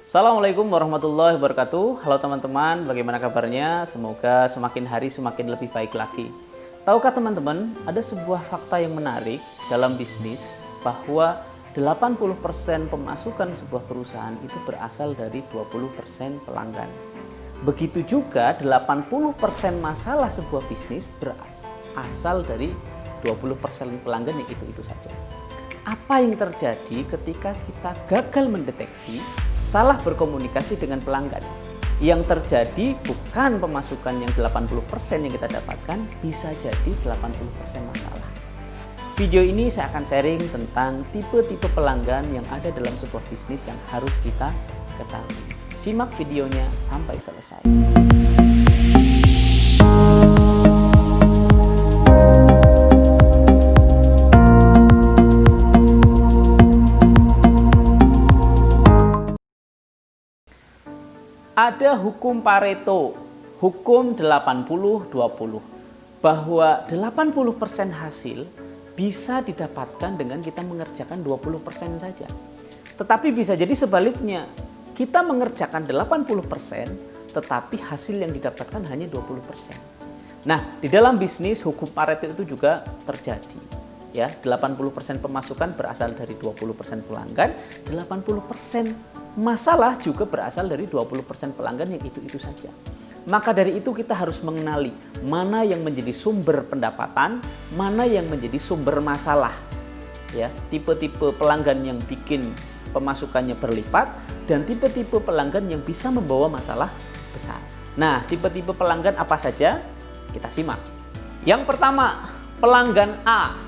Assalamualaikum warahmatullahi wabarakatuh. Halo teman-teman, bagaimana kabarnya? Semoga semakin hari semakin lebih baik lagi. Tahukah teman-teman, ada sebuah fakta yang menarik dalam bisnis bahwa 80% pemasukan sebuah perusahaan itu berasal dari 20% pelanggan. Begitu juga 80% masalah sebuah bisnis berasal dari 20% pelanggan yang itu saja. Apa yang terjadi ketika kita gagal mendeteksi, salah berkomunikasi dengan pelanggan? Yang terjadi bukan pemasukan yang 80% yang kita dapatkan, bisa jadi 80% masalah. Video ini saya akan sharing tentang tipe-tipe pelanggan yang ada dalam sebuah bisnis yang harus kita ketahui. Simak videonya sampai selesai. Ada hukum Pareto, hukum 80-20, bahwa 80% hasil bisa didapatkan dengan kita mengerjakan 20% saja. Tetapi bisa jadi sebaliknya, kita mengerjakan 80%, tetapi hasil yang didapatkan hanya 20%. Nah, di dalam bisnis hukum Pareto itu juga terjadi. Ya, 80% pemasukan berasal dari 20% pelanggan, 80% masalah juga berasal dari 20% pelanggan yang itu saja. Maka dari itu kita harus mengenali mana yang menjadi sumber pendapatan, mana yang menjadi sumber masalah. Ya, tipe-tipe pelanggan yang bikin pemasukannya berlipat dan tipe-tipe pelanggan yang bisa membawa masalah besar. Nah, tipe-tipe pelanggan apa saja? Kita simak. Yang pertama, pelanggan A.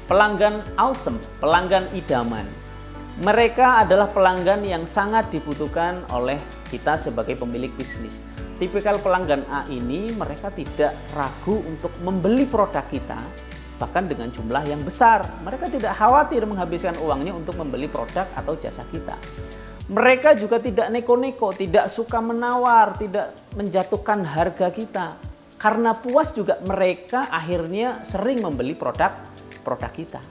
Pelanggan awesome, pelanggan idaman. Mereka adalah pelanggan yang sangat dibutuhkan oleh kita sebagai pemilik bisnis. Tipikal pelanggan A ini mereka tidak ragu untuk membeli produk kita, bahkan dengan jumlah yang besar. Mereka tidak khawatir menghabiskan uangnya untuk membeli produk atau jasa kita. Mereka juga tidak neko-neko, tidak suka menawar, tidak menjatuhkan harga kita. Karena puas juga mereka akhirnya sering membeli produk kita.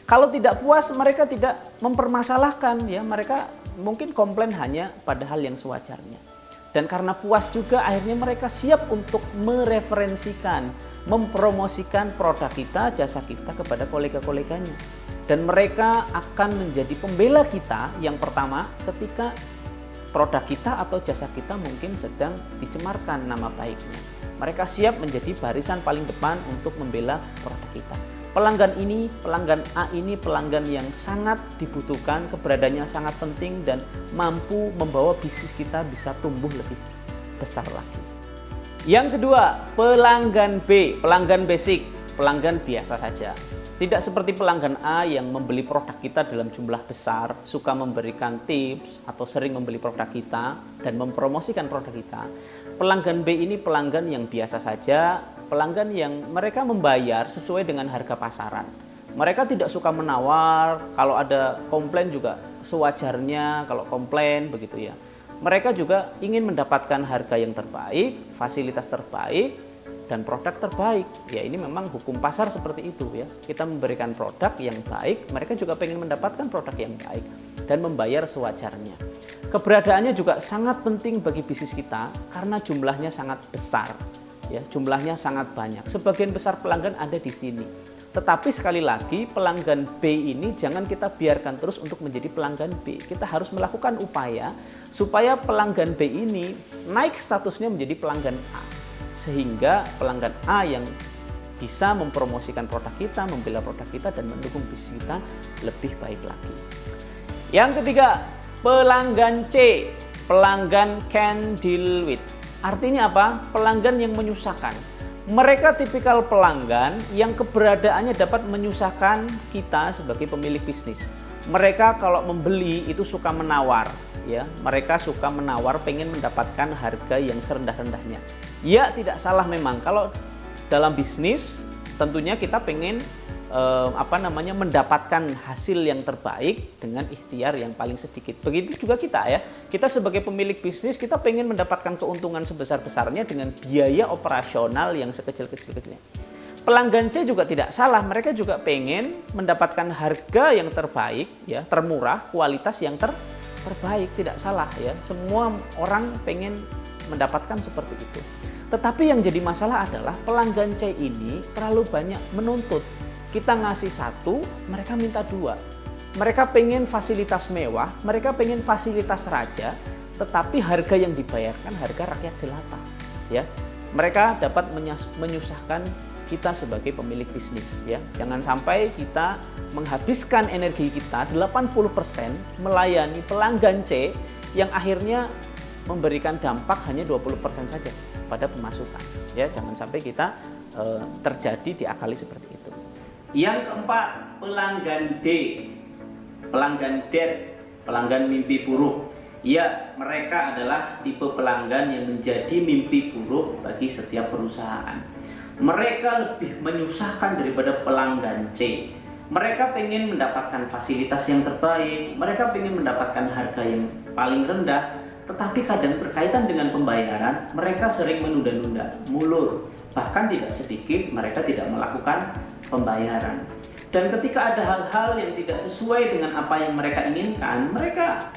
Kalau tidak puas, mereka tidak mempermasalahkan, ya, mereka mungkin komplain hanya pada hal yang sewajarnya. Dan karena puas juga akhirnya mereka siap untuk mereferensikan, mempromosikan produk kita, jasa kita kepada kolega-koleganya. Dan mereka akan menjadi pembela kita yang pertama ketika produk kita atau jasa kita mungkin sedang dicemarkan nama baiknya. Mereka siap menjadi barisan paling depan untuk membela produk kita. Pelanggan ini, pelanggan A ini pelanggan yang sangat dibutuhkan, keberadaannya sangat penting dan mampu membawa bisnis kita bisa tumbuh lebih besar lagi. Yang kedua, pelanggan B, pelanggan basic, pelanggan biasa saja. Tidak seperti pelanggan A yang membeli produk kita dalam jumlah besar, suka memberikan tips atau sering membeli produk kita dan mempromosikan produk kita. Pelanggan B ini pelanggan yang biasa saja, pelanggan yang mereka membayar sesuai dengan harga pasaran. Mereka tidak suka menawar, kalau ada komplain juga sewajarnya kalau komplain begitu ya. Mereka juga ingin mendapatkan harga yang terbaik, fasilitas terbaik, dan produk terbaik. Ya, ini memang hukum pasar seperti itu ya. Kita memberikan produk yang baik, mereka juga ingin mendapatkan produk yang baik dan membayar sewajarnya. Keberadaannya juga sangat penting bagi bisnis kita karena jumlahnya sangat besar. Ya, jumlahnya sangat banyak. Sebagian besar pelanggan ada di sini. Tetapi sekali lagi pelanggan B ini jangan kita biarkan terus untuk menjadi pelanggan B. Kita harus melakukan upaya supaya pelanggan B ini naik statusnya menjadi pelanggan A. Sehingga pelanggan A yang bisa mempromosikan produk kita, membela produk kita dan mendukung bisnis kita lebih baik lagi. Yang ketiga, pelanggan C, pelanggan can deal with. Artinya apa? Pelanggan yang menyusahkan. Mereka tipikal pelanggan yang keberadaannya dapat menyusahkan kita sebagai pemilik bisnis. Mereka kalau membeli itu suka menawar, ya. Mereka suka menawar, pengen mendapatkan harga yang serendah-rendahnya. Ya, tidak salah memang. Kalau dalam bisnis tentunya kita pengen mendapatkan hasil yang terbaik dengan ikhtiar yang paling sedikit. Begitu juga kita ya. Kita sebagai pemilik bisnis kita pengen mendapatkan keuntungan sebesar-besarnya dengan biaya operasional yang sekecil-kecilnya. Pelanggan C juga tidak salah, mereka juga pengen mendapatkan harga yang terbaik, ya, termurah, kualitas yang terbaik, tidak salah ya. Semua orang pengen mendapatkan seperti itu. Tetapi yang jadi masalah adalah pelanggan C ini terlalu banyak menuntut. Kita ngasih satu, mereka minta dua. Mereka pengen fasilitas mewah, mereka pengen fasilitas raja, tetapi harga yang dibayarkan harga rakyat jelata. Ya, mereka dapat menyusahkan kita sebagai pemilik bisnis. Ya, jangan sampai kita menghabiskan energi kita 80% melayani pelanggan C yang akhirnya memberikan dampak hanya 20% saja pada pemasukan. Ya, jangan sampai kita terjadi diakali seperti itu. Yang keempat, pelanggan D, pelanggan debt, pelanggan mimpi buruk. Ya, mereka adalah tipe pelanggan yang menjadi mimpi buruk bagi setiap perusahaan. Mereka lebih menyusahkan daripada pelanggan C. Mereka pengen mendapatkan fasilitas yang terbaik, mereka pengen mendapatkan harga yang paling rendah, tetapi kadang berkaitan dengan pembayaran, mereka sering menunda-nunda, mulur. Bahkan tidak sedikit mereka tidak melakukan pembayaran. Dan ketika ada hal-hal yang tidak sesuai dengan apa yang mereka inginkan, mereka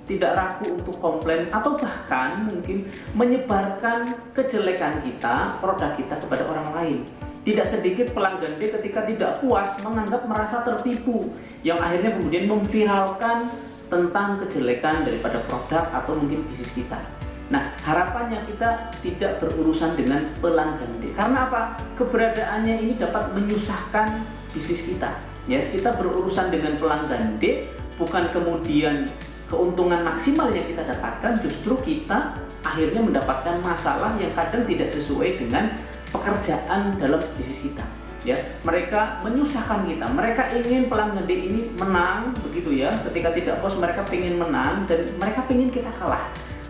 tidak ragu untuk komplain atau bahkan mungkin menyebarkan kejelekan kita, produk kita kepada orang lain. Tidak sedikit pelanggan D ketika tidak puas menganggap merasa tertipu, yang akhirnya kemudian memviralkan tentang kejelekan daripada produk atau mungkin bisnis kita. Nah, harapannya kita tidak berurusan dengan pelanggan D. Karena apa? Keberadaannya ini dapat menyusahkan bisnis kita. Ya, kita berurusan dengan pelanggan D, bukan kemudian keuntungan maksimal yang kita dapatkan, justru kita akhirnya mendapatkan masalah yang kadang tidak sesuai dengan pekerjaan dalam bisnis kita. Ya, mereka menyusahkan kita. Mereka ingin pelanggan D ini menang, begitu ya. Ketika tidak puas, mereka ingin menang dan mereka ingin kita kalah.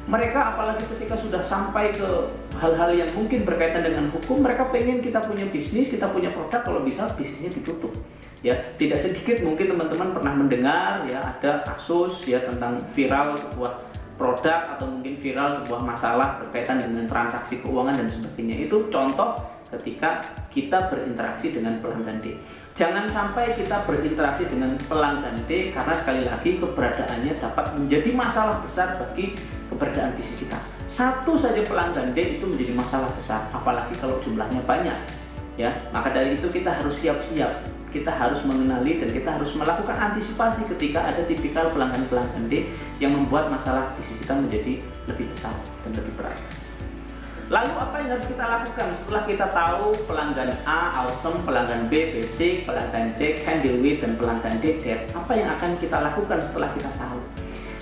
Mereka apalagi ketika sudah sampai ke hal-hal yang mungkin berkaitan dengan hukum, mereka pengen kita punya bisnis, kita punya produk, kalau bisa bisnisnya ditutup. Ya, tidak sedikit mungkin teman-teman pernah mendengar ya ada kasus ya tentang viral sebuah produk atau mungkin viral sebuah masalah berkaitan dengan transaksi keuangan dan sebagainya. Itu contoh ketika kita berinteraksi dengan pelanggan D. Jangan sampai kita berinteraksi dengan pelanggan D karena sekali lagi keberadaannya dapat menjadi masalah besar bagi keberadaan bisnis kita. Satu saja pelanggan D itu menjadi masalah besar, apalagi kalau jumlahnya banyak. Ya, maka dari itu kita harus siap-siap. Kita harus mengenali dan kita harus melakukan antisipasi ketika ada tipikal pelanggan-pelanggan D yang membuat masalah bisnis kita menjadi lebih besar dan lebih berat. Lalu apa yang harus kita lakukan setelah kita tahu pelanggan A awesome, pelanggan B basic, pelanggan C can deal with, dan pelanggan D debt? Apa yang akan kita lakukan setelah kita tahu?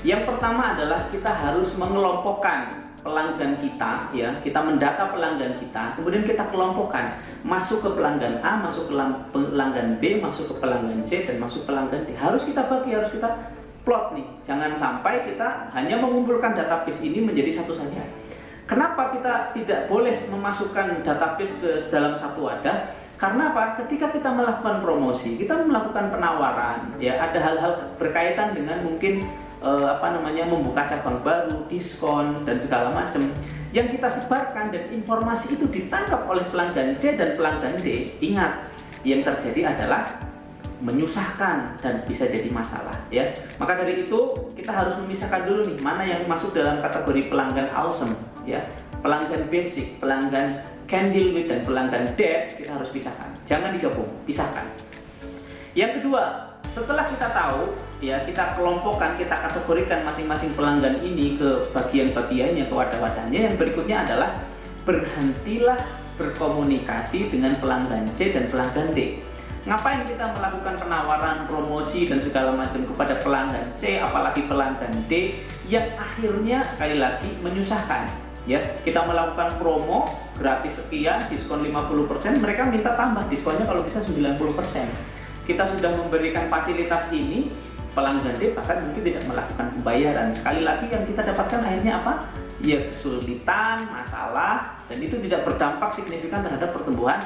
Yang pertama adalah kita harus mengelompokkan pelanggan kita, ya, kita mendata pelanggan kita, kemudian kita kelompokkan, masuk ke pelanggan A, masuk ke pelanggan B, masuk ke pelanggan C, dan masuk pelanggan D. Harus kita bagi, harus kita plot nih. Jangan sampai kita hanya mengumpulkan database ini menjadi satu saja. Kenapa kita tidak boleh memasukkan database ke dalam satu wadah? Karena apa? Ketika kita melakukan promosi, kita melakukan penawaran, ya ada hal-hal berkaitan dengan mungkin membuka cabang baru, diskon dan segala macam yang kita sebarkan dan informasi itu ditangkap oleh pelanggan C dan pelanggan D. Ingat, yang terjadi adalah menyusahkan dan bisa jadi masalah, ya. Maka dari itu kita harus memisahkan dulu nih mana yang masuk dalam kategori pelanggan awesome, ya, pelanggan basic, pelanggan can deal with, dan pelanggan debt. Kita harus pisahkan, jangan digabung, pisahkan. Yang kedua, setelah kita tahu, ya, kita kelompokkan, kita kategorikan masing-masing pelanggan ini ke bagian-bagiannya, ke wadah-wadahnya. Yang berikutnya adalah berhentilah berkomunikasi dengan pelanggan C dan pelanggan D. Ngapain kita melakukan penawaran, promosi dan segala macam kepada pelanggan C, apalagi pelanggan D yang akhirnya sekali lagi menyusahkan. Ya, kita melakukan promo gratis sekian, diskon 50%, mereka minta tambah diskonnya kalau bisa 90%. Kita sudah memberikan fasilitas ini, pelanggan D bahkan mungkin tidak melakukan pembayaran. Sekali lagi yang kita dapatkan akhirnya apa? Ya, kesulitan, masalah, dan itu tidak berdampak signifikan terhadap pertumbuhan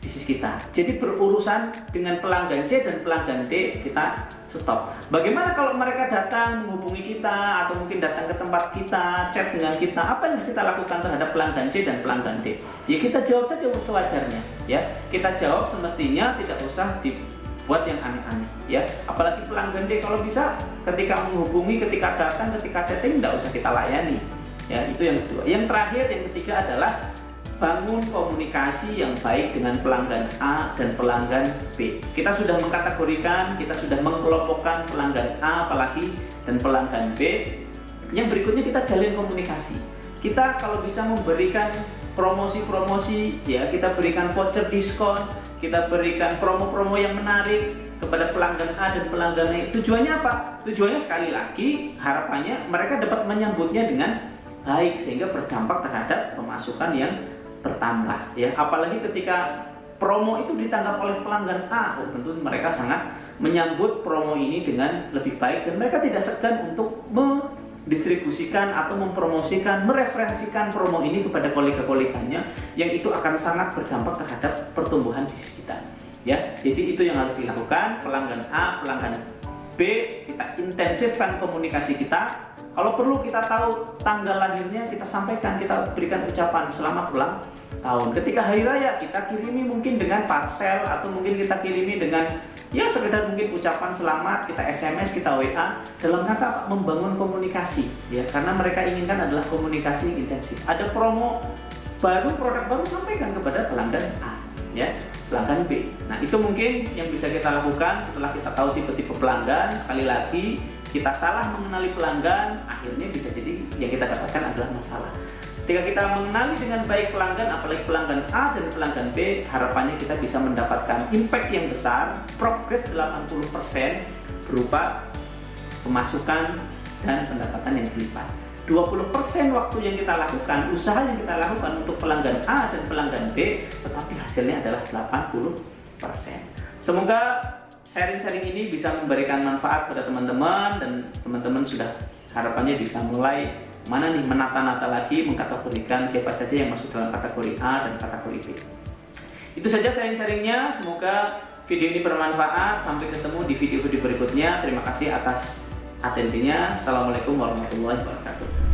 bisnis kita. Jadi berurusan dengan pelanggan C dan pelanggan D kita stop. Bagaimana kalau mereka datang menghubungi kita atau mungkin datang ke tempat kita, chat dengan kita? Apa yang harus kita lakukan terhadap pelanggan C dan pelanggan D? Ya kita jawab saja sewajarnya, ya. Kita jawab semestinya, tidak usah dibuat yang aneh-aneh. ya. Apalagi pelanggan D, kalau bisa ketika menghubungi, ketika datang, ketika chatting, tidak usah kita layani. Ya, itu yang kedua. Yang terakhir, yang ketiga adalah bangun komunikasi yang baik dengan pelanggan A dan pelanggan B. Kita sudah mengkategorikan, kita sudah mengelompokkan pelanggan A apalagi dan pelanggan B. Yang berikutnya kita jalin komunikasi. Kita kalau bisa memberikan promosi-promosi, ya, kita berikan voucher diskon, kita berikan promo-promo yang menarik kepada pelanggan A dan pelanggan B. Tujuannya apa? Tujuannya sekali lagi harapannya mereka dapat menyambutnya dengan baik sehingga berdampak terhadap pemasukan yang bertambah, ya. Apalagi ketika promo itu ditangkap oleh pelanggan A, tentu mereka sangat menyambut promo ini dengan lebih baik dan mereka tidak segan untuk mendistribusikan atau mempromosikan, mereferensikan promo ini kepada kolega-koleganya, yang itu akan sangat berdampak terhadap pertumbuhan bisnis kita, ya. Jadi itu yang harus dilakukan. Pelanggan A, pelanggan B, kita intensifkan komunikasi kita. Kalau perlu kita tahu tanggal lahirnya, kita sampaikan, kita berikan ucapan selamat ulang tahun. Ketika hari raya, kita kirimi mungkin dengan parcel atau mungkin kita kirimi dengan ya sekedar mungkin ucapan selamat, kita SMS, kita WA, dalam rangka membangun komunikasi, ya, karena mereka inginkan adalah komunikasi intensif. Ada promo baru, produk baru, sampaikan kepada pelanggan A, ya, pelanggan B. Nah, itu mungkin yang bisa kita lakukan setelah kita tahu tipe-tipe pelanggan. Sekali lagi, kita salah mengenali pelanggan, akhirnya bisa jadi yang kita dapatkan adalah masalah. Ketika kita mengenali dengan baik pelanggan, apalagi pelanggan A dan pelanggan B, harapannya kita bisa mendapatkan impact yang besar, progres 80% berupa pemasukan dan pendapatan yang berlipat. 20% waktu yang kita lakukan, usaha yang kita lakukan untuk pelanggan A dan pelanggan B, tetapi hasilnya adalah 80%. Semoga sharing-sharing ini bisa memberikan manfaat pada teman-teman, dan teman-teman sudah harapannya bisa mulai mana nih menata-nata lagi, mengkategorikan siapa saja yang masuk dalam kategori A dan kategori B. Itu saja sharing-sharingnya, semoga video ini bermanfaat. Sampai ketemu di video-video berikutnya. Terima kasih atas atensinya. Assalamualaikum warahmatullahi wabarakatuh.